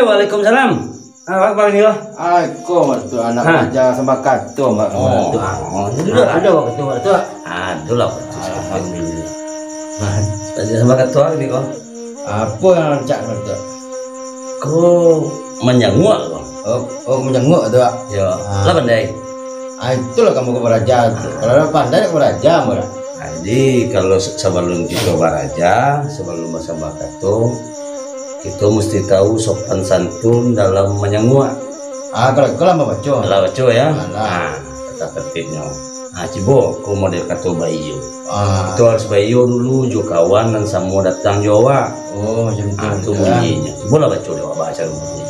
Waalaikumsalam. Apa ini loh? Aku waktu anak aja sama kartu mbak. Ada waktu itu. Ada lah. Alhamdulillah. Aja sama kartu ini kok. Apa yang cak waktu? Kau menyangguak kok. Oh menyangguak tu. Ya. Lah pandai. Itulah kamu ke Baraja. Kalau pandai ke Baraja mbak. Jadi kalau sebelum kita baraja, sebelum bersama kartu, kita mesti tahu sopan santun dalam menyangguak. Kalau mbak baca. Kalau baca ya. Kata tertibnya. Cibo, aku model kata Bayu. Itu harus Bayu dulu, jo kawan dan semua datang Jawa. Oh, macam itu bunyinya. Boleh baca Jawa bahasa bunyinya.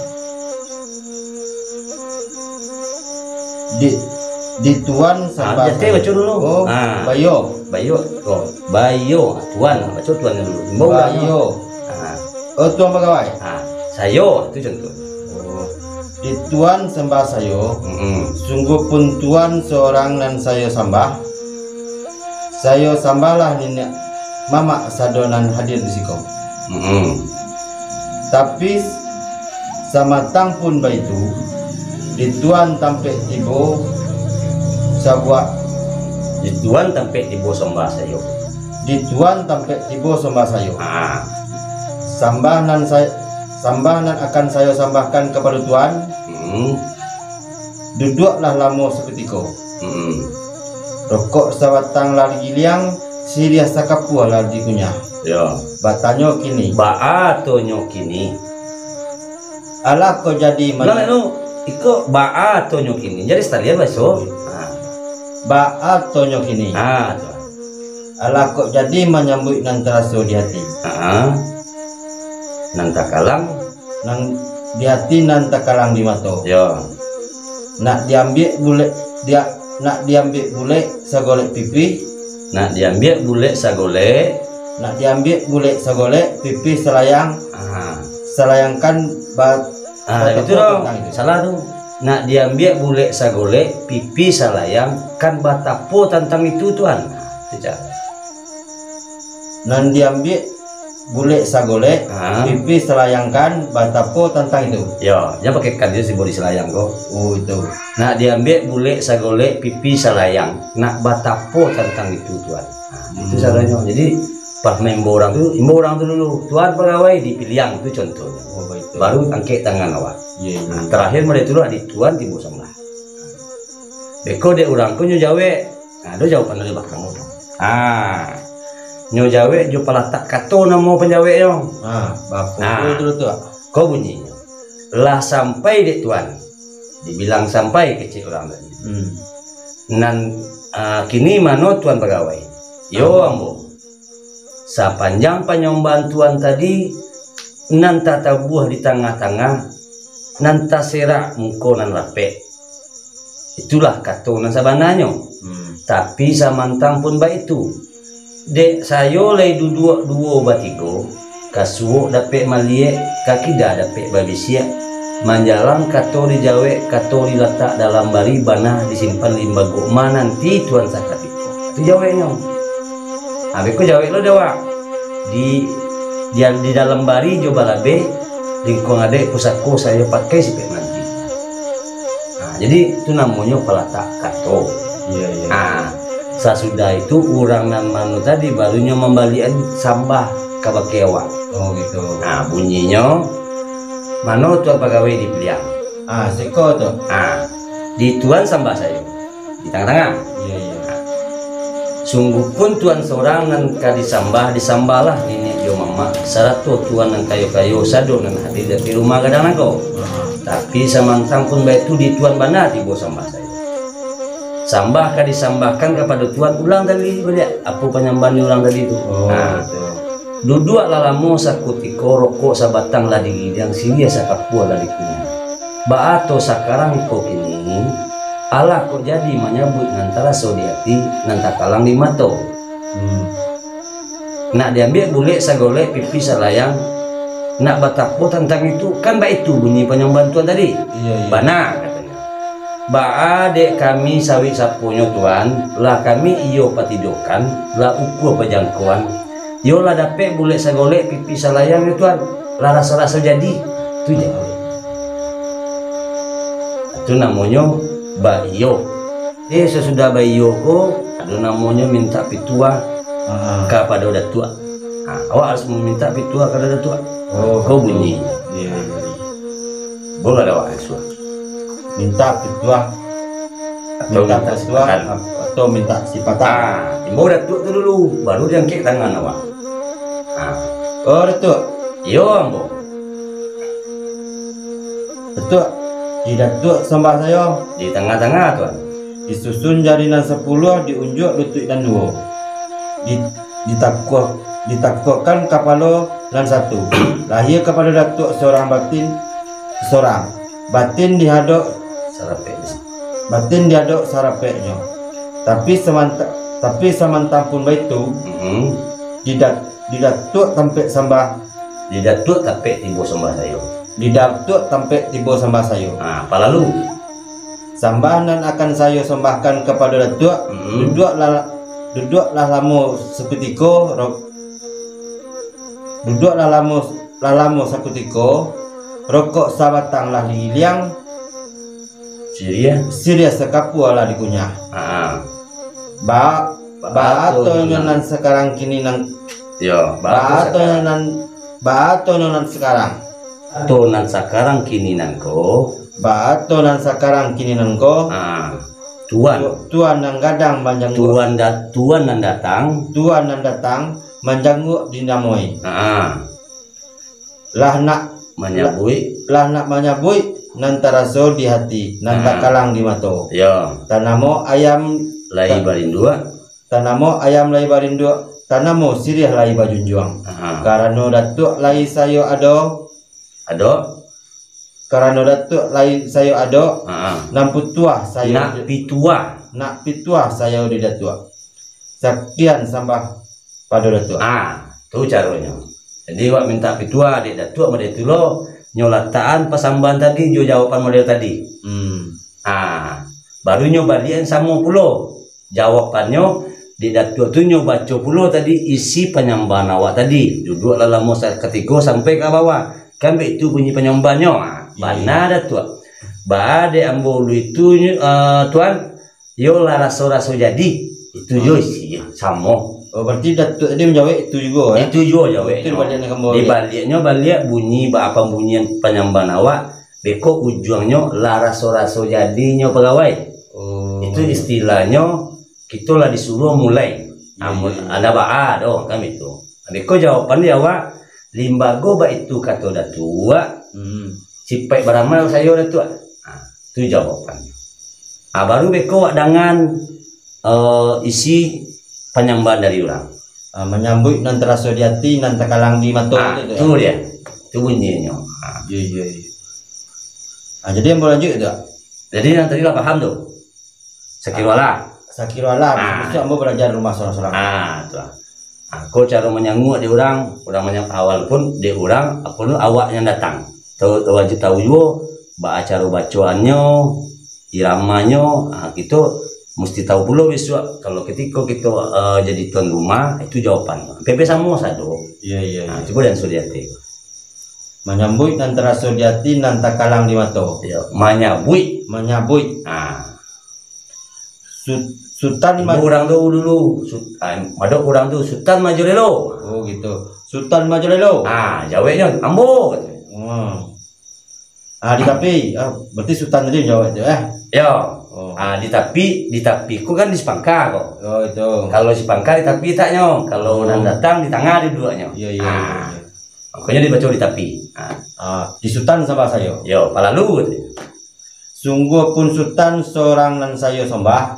Di tuan sama. Jadi baca dulu. Oh, Bayu. Bayu. Oh, Bayu. Tuan, baca tuannya dulu. Bayu. Oh, tuan pegawai. Sayo itu contoh. Di tuan sembah sayo. Sungguh pun tuan seorang dan sayo sambah. Sayo sambahlah nenek mama sadonan hadir di siko. Tapi sama tang pun baitu di tuan tampek tibo sabuat. Di tuan tampek tibo sembah sayo. Di tuan tampek tibo sembah sayo. Sambahan akan saya sambahkan kepada Tuhan. Duduklah lamo seketika. Rokok sawatang lari giliang, siria sakapua lari kunyah. Ya. Batanyo kini. Baatonyo kini. Alah kau jadi mana? Iko baatonyo kini. Jadi sekalian baso. Baatonyo kini. Alah kau jadi menyambut nan terasa di hati. Nang takalang nang di hati nan takalang di mata. Ya. Nak diambil bule nak diambil bule sagolek pipi. Nak diambil bule sagolek. Nak diambil bule sagolek pipi selayang. Selayangkan itu dong. Salah dong. Nak diambil bule sagolek pipi selayang kan batapo tentang itu tuan. Tidak. Nan diambil bule sagolek, pipi selayangkan batapo tentang itu. Ya, jangan pakai kan dia simbol selayang kok. Oh itu. Nak diambil bule sagolek, pipi selayang. Nak batapo tentang itu tuan. Itu salahnya. Jadi pas membo orang tu dulu. Tuan pegawai dipilih yang itu contohnya. Oh, itu. Baru angkat tangan awak. Terakhir mereka dulu di tuan tibu sembah. Beko dek orang ku nyo jawe. Ada jawaban dari belakang tu. Nyo jawe jo pala tak kato namo penjawe yo. Bapak itu tu. Kau bunyinya. Lah sampai dek tuan. Dibilang sampai kecil orang tadi. Nan kini mano tuan pegawai. Yo ambo. Sepanjang penyomban tuan tadi nan tata buah di tengah-tengah nan taserak muko nan rape. Itulah kato nan sabananyo. Tapi samantang pun baik itu. Dek sayo lay dua batigo kasuo dapet malie kaki dah dapet babisia manjalang kato di jawe kato diletak dalam bari banah disimpan limbago nanti tuan sakat itu jawe nyong. Habis ko jawe lo dewa di dia di dalam bari coba labe lingkung ade pusatku saya pakai si manji. Nah, jadi itu namanya pelatak kato. Iya, iya. Nah, sesudah itu orang nan manu tadi barunya membalikan sambah ke bakewa. Oh gitu. Nah, bunyinya mano tuan pegawai di beliang. Seko tuh. Nah, di tuan sambah saya di tengah-tengah. Iya, iya. Sungguh pun tuan seorang nan disambahlah ini yo mama sarato tuan nan kayo-kayo sado nan hadir di rumah kadang nako. Tapi samantang pun baik itu di tuan bana tibo sambah saya. Sambah disambahkan kepada tuan ulang tadi balik apa penyambahan ulang tadi itu. Nah, duduk lalamu sakutiko rokok sabatang lah di yang silia sakapua lah di kunya. Baato sekarang kok kini Allah kok jadi menyebut antara sodiati nanti kalang di mato. Nak diambil boleh sagolek pipi salayang. Nak batapo tentang itu kan baik itu bunyi penyambahan tuan tadi. Iya. Bana katanya. Dek kami sawi sapunyo tuan lah kami iyo patidokan lah ukur pejangkauan. Yo lah dapet boleh sagolek pipi salayang ya tuan. Lah rasa-rasa jadi itu jauh. Itu namanya bayo. Sesudah bayo ko ada namanya minta pitua kepada datua. Nah, awak harus meminta pitua kepada datua. Kau bunyi. Iya. Boleh ada awak suah. Minta pitua. Minta pitua atau minta sipatan. Timbul datua tu dulu, baru jangkit tangan awak. Oh datuk. Yo ambo. Datuk. Di datuk sembah saya Di tengah-tengah tuan. disusun jarinan 10 diunjuk lutut dan 2 ditakukkan kepala dan 1 lahir kepada datuk seorang batin dihadap sarapeknya tapi samantang pun baitu di datuk tampek sembah Di datuk tapi tibo sembah saya. di datuk tampek tibo sembah saya. Apa lalu? Sambahan akan saya sembahkan kepada datuk. Duduklah lamu seketika. Duduklah lamu seketika. Rokok sabatang lah diliang. Siria sekapu lah dikunyah. Ba atau nyonan sekarang kini nang. Yo, Ba atau nyonan sekarang. Tonan sekarang kini nangko. Baato nan sekarang kini nangko. Tuan nang gadang manjanggu. Tuan nan datang manjanggu dinamoi. Lah nak menyabui nan taraso di hati nan takalang di mato. Ya. Tanamo ayam lai barindua. Tanamo sirih lai bajunjuang. Karena datuk lai sayo ado. Karena datuk lain saya ada. Nak pituah saya di datuk. Sekian sambah pada datuk. Tu caranya. Jadi wak minta pituah di datuk model tu lo nyolataan pasamban tadi jo jawapan model tadi. Baru nyobalian sama pulo. Jawapannya di datuk tu nyobaco pulo tadi isi penyambahan awak tadi. Duduk dalam masa ketiga sampai ke bawah. Kan itu bunyi penyambahannya. Mana ada tuan? Bade ambolu itu tuan, yo lah raso-raso jadi itu yo sih sama. Oh berarti datuk tadi menjawab itu juga ya? Itu juga jawab. Itu di baliknya balik bunyi apa bunyian penyambahan awak. Beko ujungnya lah raso-raso jadinya pegawai. Itu istilahnya kita lah disuruh mulai. Ada baa dong kan itu. Beko jawaban dia awak. Limbago ba itu kata datua. Cipai baramal saya datua. Itu jawabannya. Baru beko wak dengan isi penyambahan dari orang. Menyambut nan teraso di hati nan takalang di mato. Itu dia. Itu bunyinya. Iya. Jadi yang mau lanjut itu. Jadi yang tadi lah paham tuh. Sekiranya. Besok ambo belajar rumah seorang-seorang. Tuh. Aku cara menyanggu di orang awal pun di orang apa nu awak yang datang. Wajib tahu juga acara bacaannya, iramanya, gitu mesti tahu pula besok kalau ketika kita jadi tuan rumah itu jawaban. PP sama sado. Iya. Nah, coba dan Suryati. Menyambut antara Suryati dan takalang di mato. Iya, menyambut. Nah. Sultan orang tuh dulu, ada orang tuh Sultan Majorelo. Oh gitu, Sultan Majorelo. Jawabnya Ambo. Di tapi, berarti Sultan tadi jawab itu Ya. Di tapi, ku kan di Sepangka kok. Oh itu. Kalau di Sepangka di tapi taknya, kalau orang datang di tengah di duanya. Iya. Makanya dibaca di tapi. Di Sultan sama saya. Yo, palalu. Sungguh pun Sultan seorang nan saya sembah.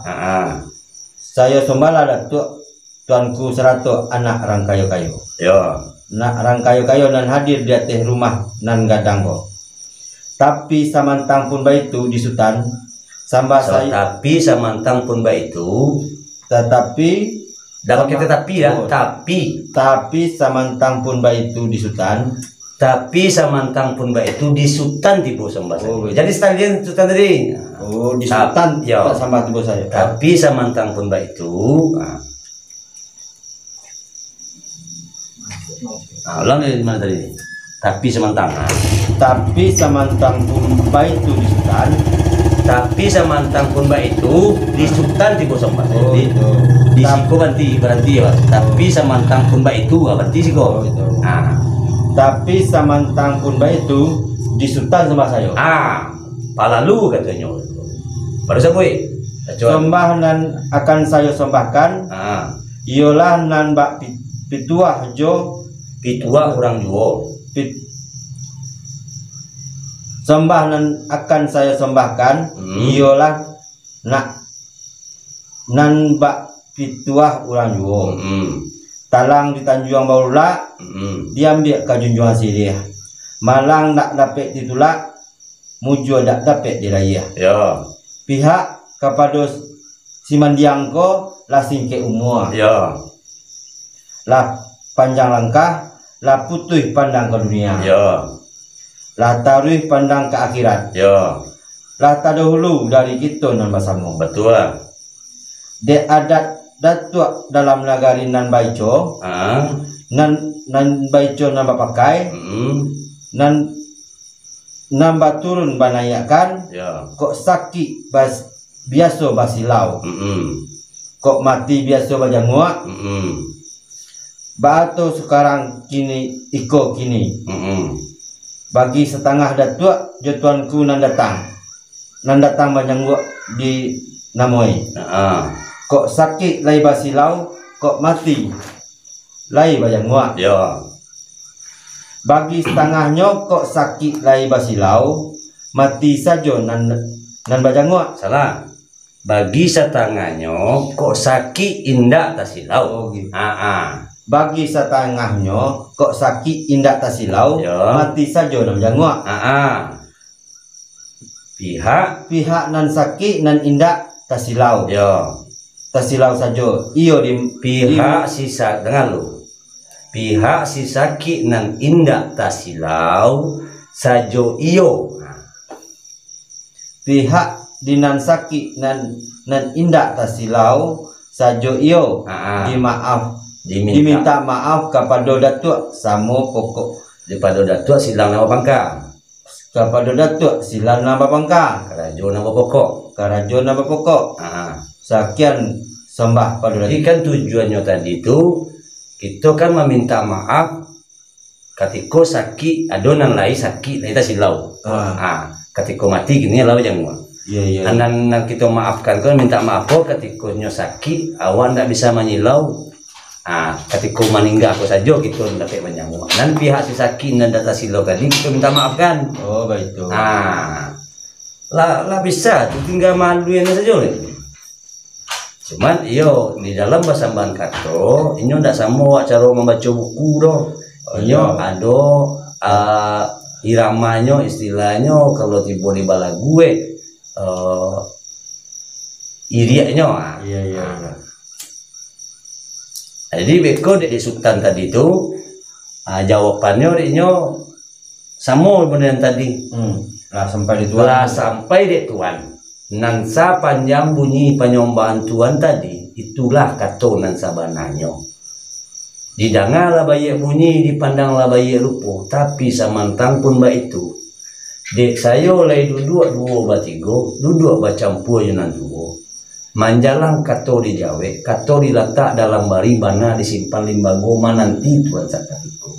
Saya sembah lah tuanku 100 anak rang kayu-kayu. Yo. Nak rang kayu-kayu nan hadir di atas rumah nan gadang ko. Tapi samantang pun baitu di Sultan sambah saya. Tapi samantang pun baitu. Tetapi dapat kita tapi ya. Tapi samantang pun baitu di Sultan. Tapi samantang pun itu di Sultan tiba sembah saya. Jadi sekalian Sultan tadi. Di Sultan ya sambah tiba saya. Tapi samantang pun itu. Ulang dari mana tadi? Tapi samantang. Tapi samantang pun itu di Sultan. Tapi samantang pun itu di Sultan tiba sembah saya. Di siko berarti ya. Tapi samantang pun itu berarti siko. Tapi samantang pun itu di Sultan sembah saya. Palalu katanya. Baru sampai. Sembah nan akan saya sembahkan. Ialah nan bak pituah jo. Pituah orang juo. Sembah nan akan saya sembahkan. Ialah nan bak pituah orang juo. Talang di Tanjung Baula, diambil ke Junjungan Sirih. Malang nak dapat ditulak, mujur tak dapat diraya. Ya. Pihak kepada Simandiang ko lah singke umur. Ya. Lah panjang langkah, lah putih pandang ke dunia. Ya. Lah taruh pandang ke akhirat. Ya. Lah tadahulu dari kita nan basamu. Betul. De adat datuk dalam nagari nan baico, nan baico nan pakai, nan baturun banayakan, kok sakit biasa basilau, kok mati biasa bajangua, batu sekarang kini iko kini, bagi setengah datuk jotuanku nan datang bajangua di namoi. Kok sakit lai basilau, kok mati lai bajangua. Ya. Bagi setengahnya kok sakit lai basilau, mati saja nan bajangua. Salah. Bagi setengahnya kok sakit indak tasilau. Gitu. Bagi setengahnya kok sakit indak tasilau, mati saja nan bajangua. Pihak nan sakit nan indak tasilau. Ya. Tasilau saja iyo di pihak sisa dengar lu. Pihak si sakit nan indak tasilau sajo iyo. Pihak dinan sakit nan indak tasilau sajo iyo. Diminta maaf kepada datuk samo pokok. Kepada datuk silang nama pangka. Kepada datuk silang nama pangka. Karajo nama pokok. Karajo nama pokok. Sekian sembah pada jadi kan tujuannya tadi itu kita kan meminta maaf ketika sakit adonan lain sakit kita silau. Ketika mati gini lau jangan. Iya. Dan kita maafkan kan minta maaf kok ketika sakit awan tidak bisa menyilau. Ketika meninggal aku saja kita dapat menyambung. Dan pihak si sakit dan data silau tadi kita minta maafkan. Oh baik itu. Lah bisa tinggal maluin saja. Cuman iyo di dalam bahasa Kato ini ndak sama cara membaca buku doh. Iyo ada iramanya istilahnya kalau tiba di bala gue iriaknya. Iya. Jadi beko di Sultan tadi itu jawabannya dia sama benar tadi. Lah sampai di tuan. Lah sampai di tuan. nan sa panjang bunyi penyembahan Tuhan tadi, itulah kato nan sabananyo. Didengarlah bayi bunyi, dipandanglah bayi rupo, tapi samantang pun ba itu. Dek sayo lay duduk duo batigo, duduk bacampur yunan duo. Manjalang kato dijawe, kato diletak dalam bari bana disimpan limbago nanti Tuhan sakatiku.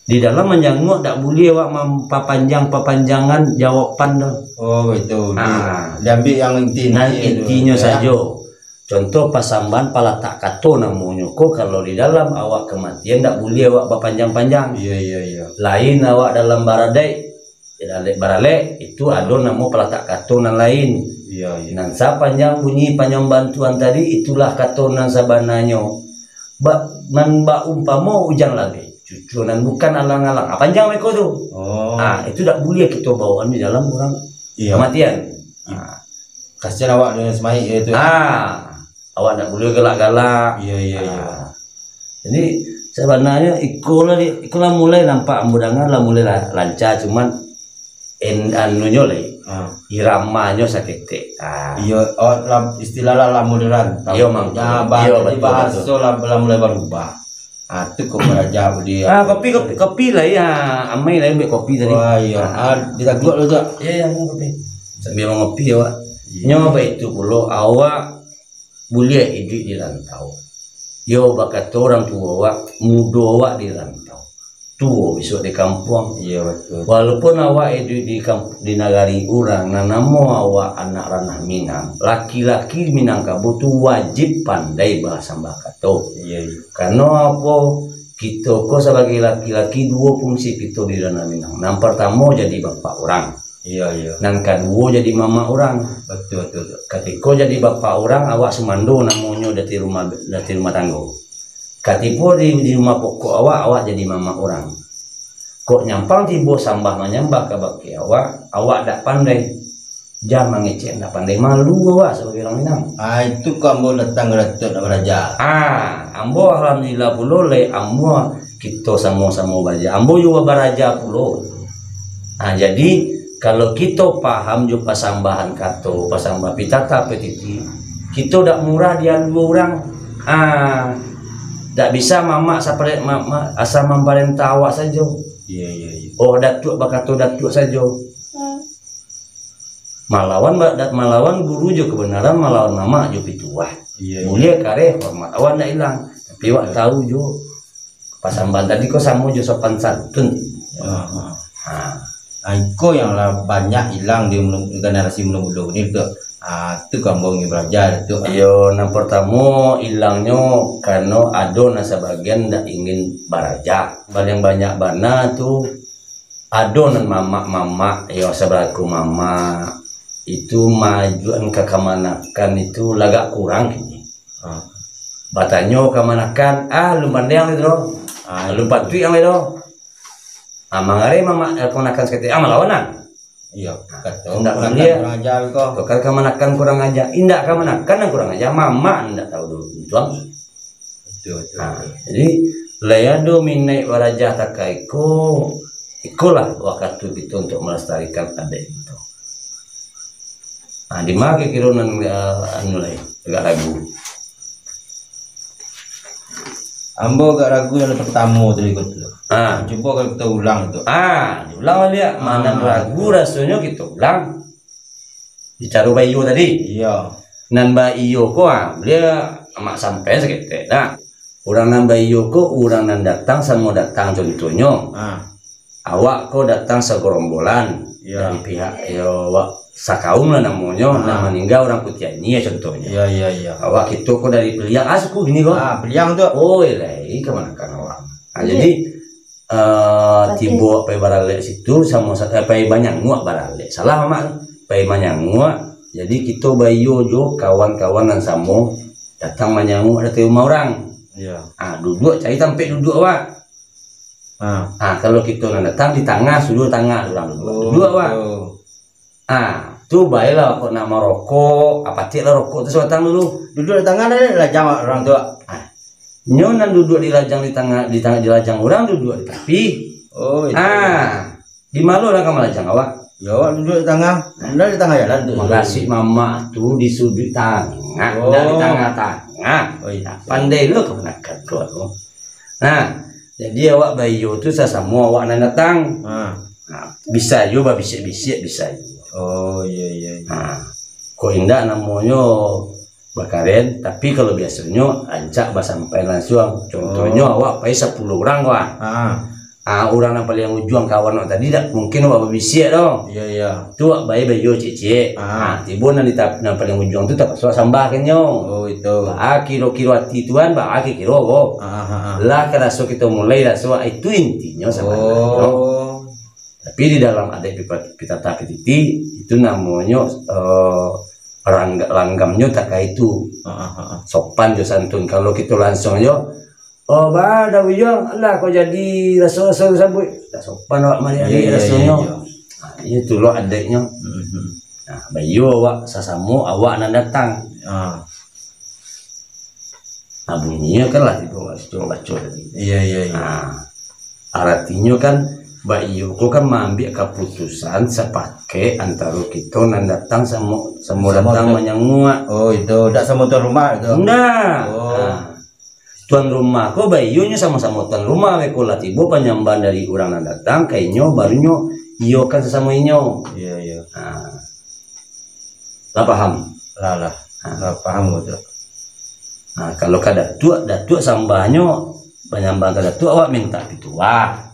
Di dalam menjanguk tak boleh awak papanjangan jawapan dah. Oh itu. Diambil yang intinya saja. Contoh pasamban palatak kato namanya ko, kalau di dalam awak kematian tak boleh awak papanjang-panjang. Iya. Lain awak dalam baradai, barale itu ada nama palatak kato nan lain. Iya. Nan sa panjang bunyi penyembahan Tuhan tadi, itulah kato nan sabananyo. Man ba umpama ujang lagi. Cucunan bukan alang-alang. Panjang mereka tu. Itu tak boleh kita bawa di dalam orang kematian. Kasihan awak dengan semai itu. Awak tak boleh galak-galak. Iya. Jadi sebenarnya ikulah mulai nampak mudangan lah mulai lancar, cuman anunya lah iramanya sakit. Iya, istilahnya lah modern. Iya mang. Bahasa lah mulai berubah. Itu kok beraja dia. Kopi lah ya, amai lah ambil kopi tadi. Wah iya, ditagut lu tak? Iya, kopi. Sambil ngopi awak. Nyoba itu pula awak boleh hidup di rantau. Yo bakat orang tua awak, muda awak di rantau. Tua besok di kampung. Iya betul. Walaupun awak hidup di negari orang, namo awak anak ranah Minang, laki-laki Minangkabau tu wajib pandai bahasa Bakato. Iya. Karena apa? Kita kok sebagai laki-laki dua fungsi kita di ranah Minang. Yang pertama jadi bapak orang. Iya. Dan kedua jadi mama orang. Betul. Ketika jadi bapak orang, awak semando namanya dari rumah tangga. Katipu di rumah pokok awak jadi mama orang. Kok nyampang tibo sambah menyambah ke baki awak tak pandai. Jangan ngecek, tak pandai malu awak sebagai orang Minang. Itu kamu datang Retut nak beraja. Ambo alhamdulillah pulo le ambo kita sama-sama beraja. Ambo juga beraja pulo. Jadi kalau kita paham juga pasambahan kato, pasambah pitata petiti, kita dak murah dia dua orang. Tak bisa mama sapare mama asal memperintah awak saja. Iya. Oh datuk bakato datuk saja. Malawan guru jo kebenaran, malawan mama jo pituah. Iya. Boleh kare hormat awak ndak hilang. Tapi awak tahu jo pasamban tadi kok sama jo sopan santun. Itu yang lah banyak hilang di generasi muda ini tuh. Itu kampung belajar itu. Yo, yang pertama hilangnya karena ada nasa bagian ndak ingin baraja. Paling banyak bana tuh ada nan mama yo seberaku mama itu majuan ke kemanakan itu lagak kurang kini. Batanyo kemanakan lumpan yang itu. Lumpan tu yang itu. Mangare mama kemanakan sekali malawanan. Iya, kata kurang ajar kok. Kalau kemanakan kurang ajar, indak kemanakan yang kurang ajar, mama indak tahu dulu tuang. Betul. Jadi layado minai warajah takaiko, ikulah waktu itu untuk melestarikan adik itu. Di mana kironan mulai agak ragu. Ambo agak ragu yang pertama tadi ikut. Coba kalau kita ulang itu. Diulang dia. Mana ragu rasanya kita ulang. Bicara bayo tadi. Iya. Nan bayo ko dia amak sampai segitu. Nah, orang nan bayo ko orang nan datang sama datang contohnya. Awak ko datang segerombolan dari pihak sakaum lah namanya, nama meninggal orang Putiani ya contohnya. Iya. Awak itu kok dari Peliang, suku gini kok. Peliang tuh. Oh iya, kemana kan awak. Jadi tiba pai barale situ sama pai banyak nguak barale. Salah mak pai banyak nguak. Jadi kita bayo jo kawan-kawan yang sama datang manyangu ada rumah orang. Iya. Duduk cari tempat duduk awak. Kalau kita datang di tengah, sudut tengah orang duduk awak. Tuh baiklah kok nama rokok, apa lah rokok itu datang dulu. Duduk di tengah ada lajang orang tua. Nyonan duduk di lajang di lajang orang duduk di tepi. Oh itu. Di malu lah kamu lajang awak. Ya, duduk di tengah. Anda di tengah jalan tuh. Makasih mama tuh di sudut tengah, Oh. di tengah-tengah. Oh iya. Pandai lo kemenakan kau. Nah, jadi awak bayu tuh sama awak nan datang. Ah. Nah, bisa yo bisik-bisik bisa. Oh iya iya. Nah, kok indah namanya bakaren, tapi kalau biasanya ancak sampai langsung. Contohnya awak pai 10 orang wah. Orang yang paling ujung kawan awak tadi tak mungkin awak bisik dong. Iya iya. Tu awak bayi bayo cicik. Tiba nanti yang paling ujung tu tak pasal sambah kenyo. Oh itu. Kiro-kiro hati tuan, kiro kok. Lah kerasa kita mulai raso itu intinya sama. Tapi di dalam adat kita tapi itu namanya langgamnya tak kayak itu. Sopan jo santun. Kalau kita langsung aja, oh bah dah bujang, lah kau jadi rasul sabui. Tak sopan awak mari adik rasanya. Itu loh adiknya. Nah, bayu awak sasamu awak nan datang. Nah bunyinya kan lah tiba cuma baca tadi. Iya iya iya. Nah, artinya kan bayu kau kan mengambil keputusan sepakai antara kita nan datang sama datang menyangua. Oh itu, tidak sama tuan rumah itu. Nah, tuan rumah kau bayunya sama-sama tuan rumah we kula tiba penyambahan dari orang nan datang kayaknya barunya iyo kan sesama inyo. Iya iya. Lah paham? Lah paham betul. Nah, kalau datuk sambahnya penyambahan ke datuk awak minta pituah.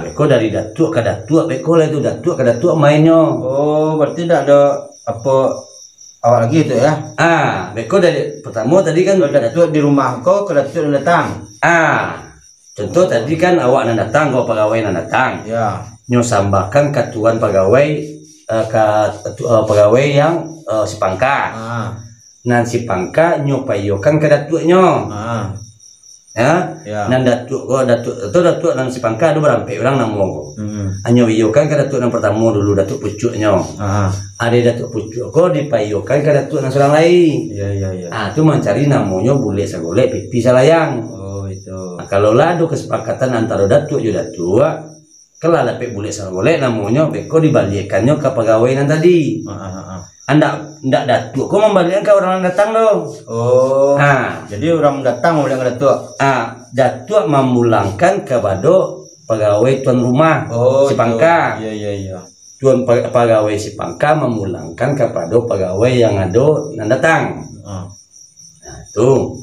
Beko dari datuk ke datuk, beko lah itu datuk ke datuk mainnya. Oh, berarti tidak ada apa awak lagi itu ya? Beko dari pertama tadi kan datuk di rumah kau, ke datuk yang datang. Contoh tadi kan awak nan datang, kau pegawai nan datang. Ya. Nyo sambahkan ke tuan pegawai pegawai yang si pangka. Nan si pangka nyo payokan ke datuknya. Ya. Nan datuk nan si pangka ada berampe orang nang wong. Anyo wiyokan ke datuk yang pertama dulu datuk pucuknya. Ada datuk pucuk ko dipayokan ke datuk yang seorang lain. Iya. Itu mencari namanya boleh sagolek pipi salayang. Oh itu. Kalau lah ada kesepakatan antara datuk jo datuk, kalau dapat boleh sagolek namanya beko dibalikkannya ke pegawai nan tadi. Ndak datuk kok membalikkan ke orang yang datang dong. Oh. Jadi orang datang membalikkan ke datuk. Datuk memulangkan kepada pegawai tuan rumah si pangka. Iya. Tuan pegawai si pangka memulangkan kepada pegawai yang ada nan datang. Nah, itu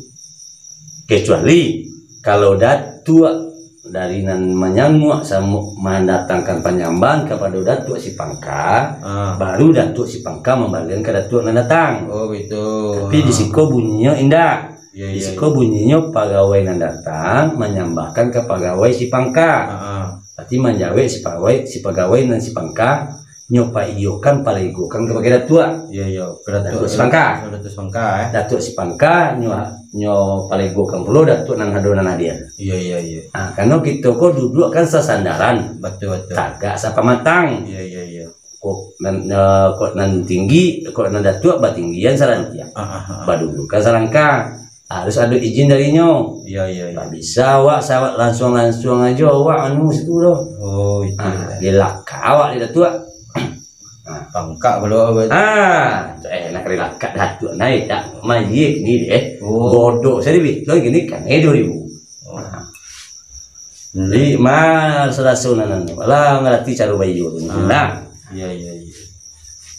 kecuali kalau datuk dari nan menyanguk sama mendatangkan penyambahan kepada datuk si pangka, baru datuk si pangka membalikkan ke datuk nan datang. Oh gitu. Tapi di siko bunyinya indah. Di siko bunyinya pegawai nan datang menyambahkan ke pegawai si pangka. Berarti menjawab si pegawai nan si pangka nyopa iyokan palegokan kepada datuk. Iya. Datuk si pangka. Datuk si pangka nyo palegokan pula datuk nan hadonan hadiah. Iya. Karena kita kok duduk kan sesandaran. Betul. Tagak sapa matang. Iya. Kok nan tinggi, kok nan datuk batinggian sarantia. Badudukan sarangka. Harus ada izin darinya. Iya. Tak bisa awak langsung aja awak situ doh. Oh itu. Dilaka awak di datuk. Pangkak kalau enak relaka datuk naik tak mayik ni deh. Bodoh saya lebih gini kan 2000. Jadi mal serasunan lah ngerti cara bayu. Nah. Iya.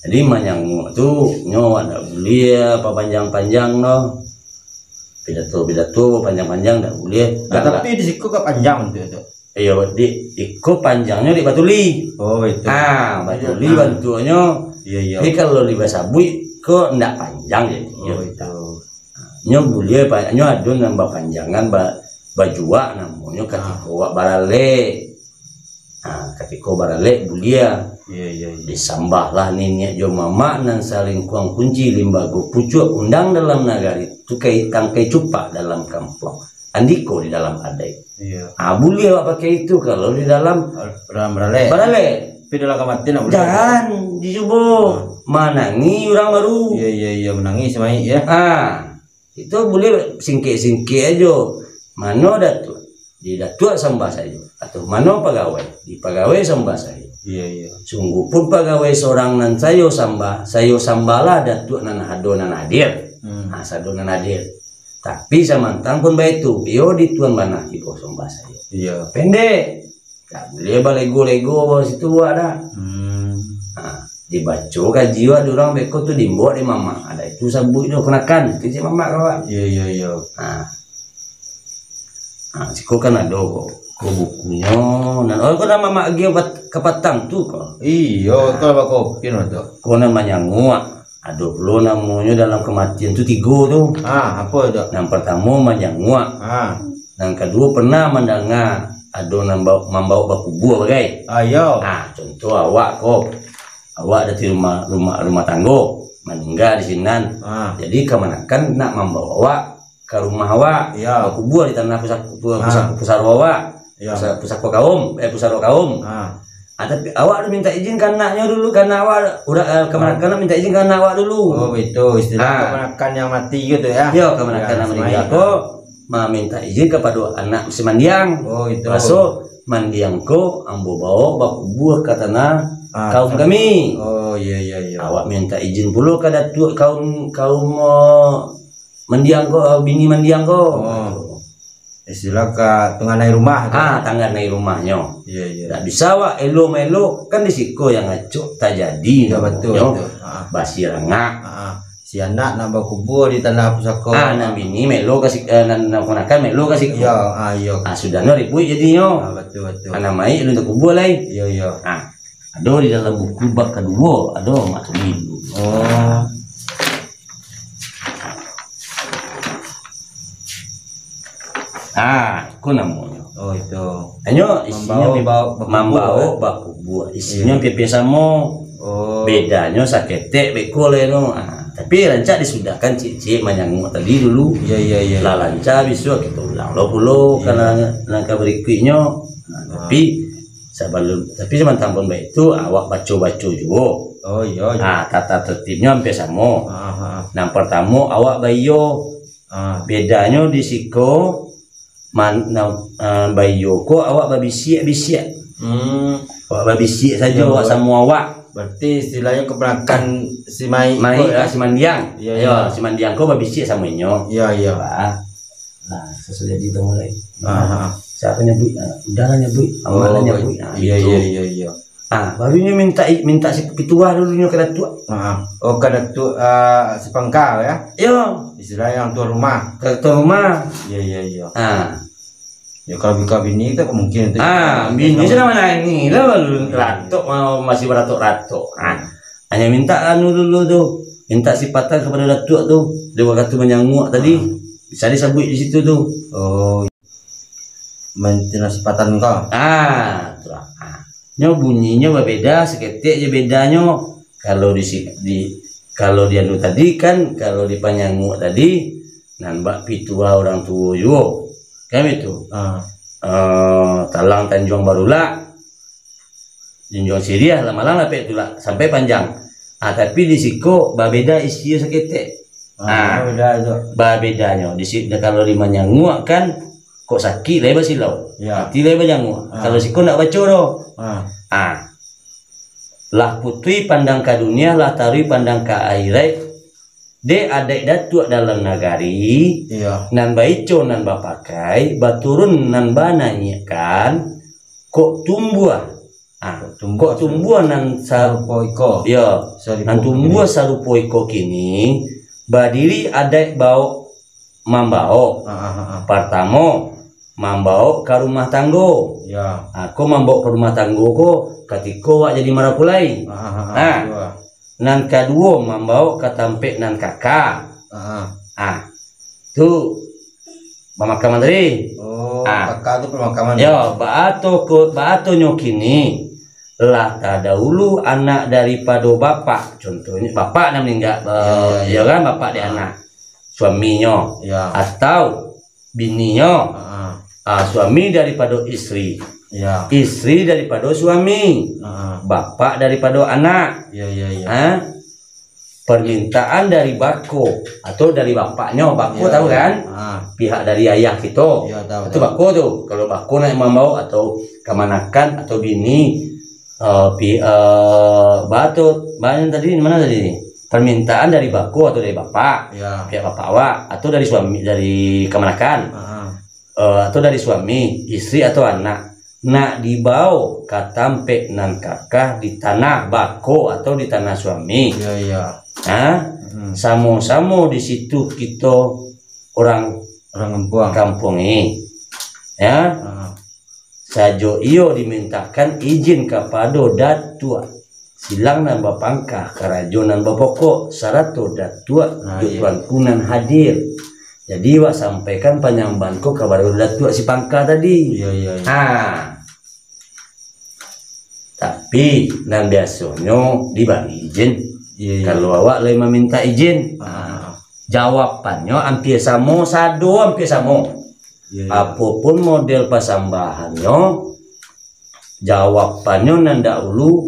Jadi manyang tu nyo ada boleh apa panjang-panjang no. Pidato panjang-panjang tak boleh. Tapi di siku ke panjang tu. Iya, iko panjangnya di Batuli. Oh itu. Batuli bantunya. Iya. Tapi kalau di Basabui kok ndak panjang jadi. Oh itu. Nyo boleh nyo ada nambah panjangan bajua namanya ketika wak barale. Ketika barale boleh. Iya. Disambah lah ninya jo mama nan saling kuang kunci limbago pucuk undang dalam nagari tu kai tangkai cupak dalam kampung. Andiko di dalam adai. Iya. Boleh awak pakai itu kalau di dalam barale. Tapi dalam kematian nak boleh. Jangan dicoba. Menangi orang baru. Iya menangi semai ya. Itu boleh singkir aja. Mana datuk? Di datuk sambah saja. Atau mana pegawai? Di pegawai sambah saja. Iya. Sungguh pun pegawai seorang nan sayo sambalah datuk nan adonan hadir. Nah, sadonan hadir. Tapi samantang pun baik tu, yo di tuan mana di kosong bahasa yo. Iya. Pendek. Kan dia lego situ ada. Nah, dibaca kan jiwa orang beko tu dimbawa di mama. Ada itu sabuk itu kenakan, itu si mama kawan. Iya. Nah, siko kan ada kok bukunya. Nah, kau nama mak dia kepatang tu kok. Iya, kalau bakopi tu. Kau namanya nguak. Aduh, lo namanya dalam kematian tu 3 tu. Apa itu? Yang pertama manyanguak. Yang kedua pernah mendengar ada membawa baku buah bagai. Ayo. Contoh awak ada di rumah tanggo meninggal di sini. Jadi kemanakan nak membawa awak ke rumah awak. Baku buah di tanah pusat awak. Pusat kaum. Tapi awak udah minta izin ke anaknya dulu, karena awak udah kemanakan minta izin ke anak awak dulu. Oh itu istilah kemanakan yang mati gitu ya? Iya, kemanakan yang meninggal kok minta izin kepada anak si mandiang. Oh itu. Masuk mandiang ko ambo bawa baku buah ke tanah kaum kami. Oh iya. Awak minta izin pula ke datuk kaum mandiang ko, bini mandiang ko. Istilah ke tengah rumah. Tengah rumahnya. Iya. Tak bisa wak elo kan di siko yang ngacuk tak jadi. Ya betul. Basi rengak. Si anak nak berkubur di tanah pusako. Nak bini melo kasih nak konakan melo kasih. Iya. Sudah no ribut jadinya. Betul. Anak mai lu untuk kubur lain. Iya. Ada di dalam buku bab kedua ada mak dulu. Aku namanya. Oh itu. Hanya isinya membawa baku buah. Isinya pipi sama. Bedanya saketek bekole no. Tapi rancak disudahkan cicik manyangu tadi dulu. Iya. Lah lancar bisa kita ulang lo pulo karena langkah berikutnya. Tapi semantang pun baik itu awak baca juga. Oh iya. Tata tertibnya hampir sama. Yang pertama awak bayo. Bedanya di siko bayo ko awak babisiak. Awak babisiak saja awak sama awak. Berarti istilahnya keberangkan si Mai si mandiang. Iya, si mandiang ko babisiak sama inyo. Iya. Nah, sesudah itu mulai. Siapa nyebut? Udahlah nyebut. Amalan nyebut. Iya. Barunya minta si pitua dulunya ke datuk. Ke datuk si pengkal ya? Iya. Istilahnya yang tua rumah. Ke tua rumah. Iya. Ya kalau bini itu kemungkinan itu. Bini sudah mana ini? Lalu ratok masih beratok-ratok. Hanya minta dulu tuh. Minta sipatan kepada datuk tuh. Dia waktu menyanguak tadi. Bisa disebut di situ tuh. Oh. Minta sipatan kau. Nyo bunyinya berbeda, seketik aja bedanya. Kalau kalau dia tadi kan kalau di Panyangu tadi nambah pitua orang tua yo. Kan itu. Talang Tanjung Barulah. Tanjung Syria lama-lama sampai panjang. Tapi di siko berbeda isinya seketik. Beda itu. Bedanya di sini kalau di Panyangu kan kok sakit lebar silau. Mati lebar jangu. Kalau siko nak baca doh. Lah putri pandang ke dunia, lah tarui pandang ke akhirat. De adek datuk dalam nagari. Nan baico nan bapakai, baturun nan bananyakan. Kok tumbuh. Kok tumbuh nan sarupoiko. Nan tumbuh sarupoiko kini. Badiri adek bau mambao. Pertama membawa ke rumah tanggo. Aku membawa ke rumah tanggo ko ketika wak jadi marapulai. Nan kedua membawa ke tampek nan kakak. Tu pemakaman tadi. Kakak tu pemakaman. Baato nyokini lah dahulu anak daripada bapak. Contohnya bapak yang meninggal. Ya kan bapak di anak. Suaminya. Atau bininya. Suami daripada istri. Istri daripada suami. Bapak daripada anak. Permintaan dari bako atau dari bapaknya. Bako tahu kan? Pihak dari ayah kita. Itu bako tuh. Kalau bako nak membawa atau kemanakan atau bini Batut banyak tadi mana tadi permintaan dari baku atau dari bapak Ya. pihak bapak awak atau dari suami dari kemanakan atau dari suami istri atau anak nak dibawa katampe nan kakah di tanah bako atau di tanah suami. Iya iya. Nah, samo-samo di situ kita orang kampung ini ya. Sajo iyo dimintakan izin kepada datua silang dan bapangkah kerajonan bapoko sarato datua tuan kunan hadir. Jadi wak sampaikan penyambanku kabar datua si pangkah tadi. Iya. Tapi dan biasanya dibagi izin. Kalau awak lagi meminta izin, jawabannya hampir sama sado hampir sama. Apapun model pasambahannya, jawabannya nanda ulu,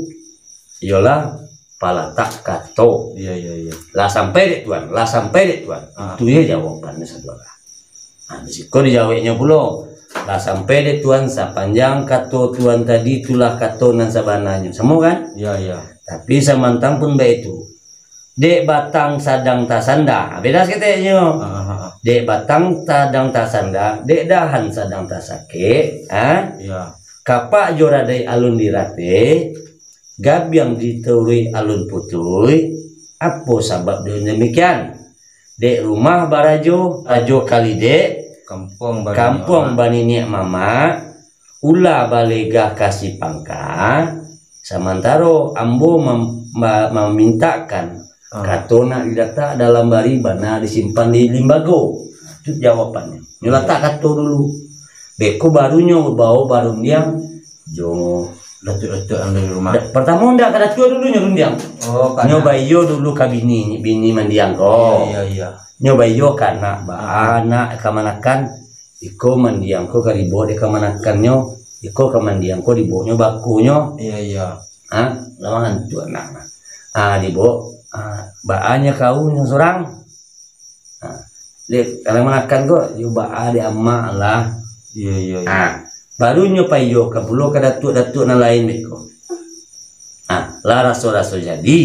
ialah palatak kato. Iya. Lah sampai dek tuan, itu ya jawabannya saudara. Nah, disiko dijawabnya pula. Lah sampai dek tuan, sepanjang kato tuan tadi itulah kato nan sabananya, semua kan? Iya. Tapi samantang pun baik itu. Dek batang sadang tasanda, beda seketanya. Dek batang sadang tasanda, dek dahan sadang tasake, Iya. kapak joradai alun dirate, gab yang dituri alun putui, apa sebab dia demikian? Dek rumah barajo, ajo kali dek, kampung banini mama, ula balegah kasih pangka, sementara ambo memintakan katona diletak dalam baribana disimpan di limbago. Itu jawabannya. Nyeletak kato dulu. Beko barunya bawa baru diam. Jo Letuk dari rumah. Pertama ndak kada tua dulu nyurundiang. Nyoba iyo dulu ka bini mandiang ko. Iya. Nyoba iyo kana ba anak kamanakan iko mandiang ko karibo de kamanakannya iko kamandiang ko dibonyo bakunyo. Iya. Lawangan tu anak. Dibo baanya kau yang seorang. Dek kalau makan kok yo baa di amma lah. Iya. Baru nyopai yo ka pulo ka datuk na lain beko. Lah raso jadi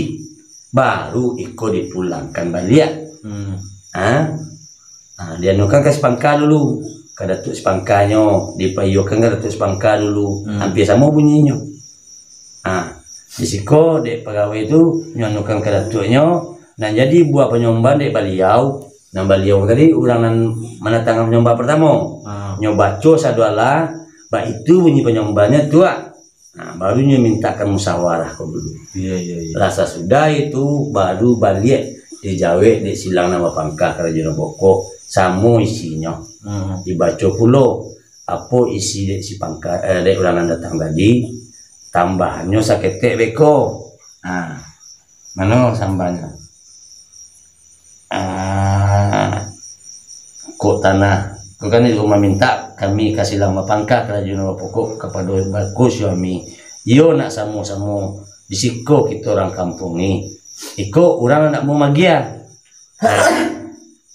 baru iko dipulangkan balik. Dia nukan ke sepangka dulu. Ka datuk sepangkanyo dipayokan ka datuk sepangka dulu. Hampir sama bunyinya. Disiko dek pegawai itu nyonukan ke datuknya dan jadi buat penyomban dek baliau. Dan baliau tadi orang menatangkan penyomba pertama. Nyoba saduala, ba itu bunyi penyombannya tua. Barunya mintakan musyawarah kau dulu. Iya. Rasa sudah itu baru balik dijawe di silang nama pangkah kerajaan boko samu isinya. Dibaca pulo apa isi dek si pangkah dek orang datang tadi. Tambahannya saketek beko. Mana sambanya? Kok tanah. Kau kan itu meminta kami kasih lama pangkah kerajaan pokok kepada baku suami. Yo nak samo-samo disiko kita orang kampung ni. Iko orang nak mau magia.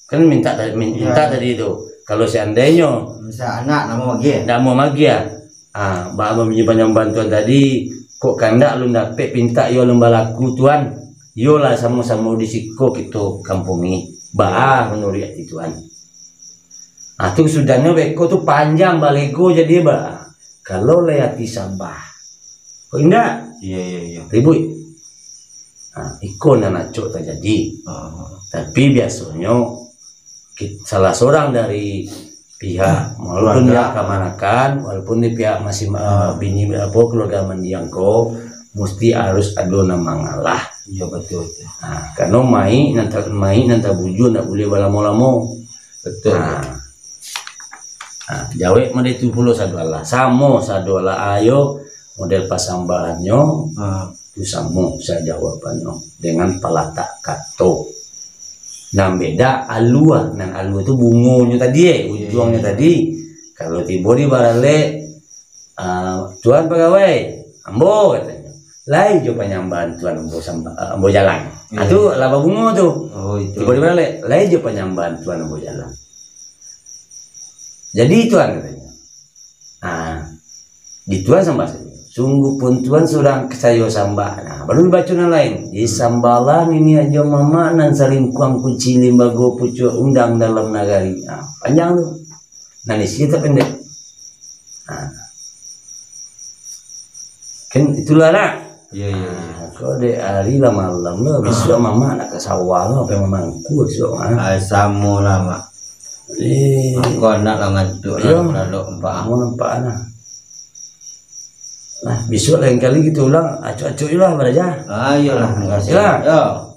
Kan minta tadi itu. Kalau seandainya bisa anak nak mau magia. Nak mau magia. Bapak menyimpan bantuan tadi kok kandak lu dapet pinta yo lembalaku tuan yo lah sama-sama disiko kita kampung ni menurut hati tuan. Tu sudahnya beko tu panjang balego jadi kalau lehati sambah kok indah iya ribut ikon anak cok terjadi. Tapi biasanya salah seorang dari pihak walaupun pihak kamanakan walaupun di pihak masih bini keluarga mendiangko mesti harus ada nama ngalah. Iya betul. Karena mai nanti buju nak boleh balamo-lamo betul. Jawe model itu puluh saduala ayo model pasambahannya itu samo saya jawabannya dengan palatak kato. Nah beda alua, itu bungunya tadi ujungnya tadi. Kalau tiba di barale tuan pegawai ambo katanya lai jo penyambahan tuan ambo jalan. Itu laba bungu tuh. Tiba di barale lai jo penyambahan tuan ambo jalan. Jadi tuan katanya di tuan sambah Sungguh pun Tuhan seorang sayo sambah. Nah, baru baca yang lain. Di sambalan ini aja mama nan saling kuang kunci limbago pucuk undang dalam nagari. Nah, panjang tu. Nah, ini kita pendek. Nah. Kan itulah nak. Iya. Kau de hari lah malam lah. Besok mama nak ke sawah lah. Apa mamangku besok. Samu lama. Aku nak lah ngantuk lah. Lalu empat. Mau nampak lah. Nah, besok lain kali kita ulang acuk-acuk je lah, Baraja. Ayolah, terima kasih. Ya. Yo.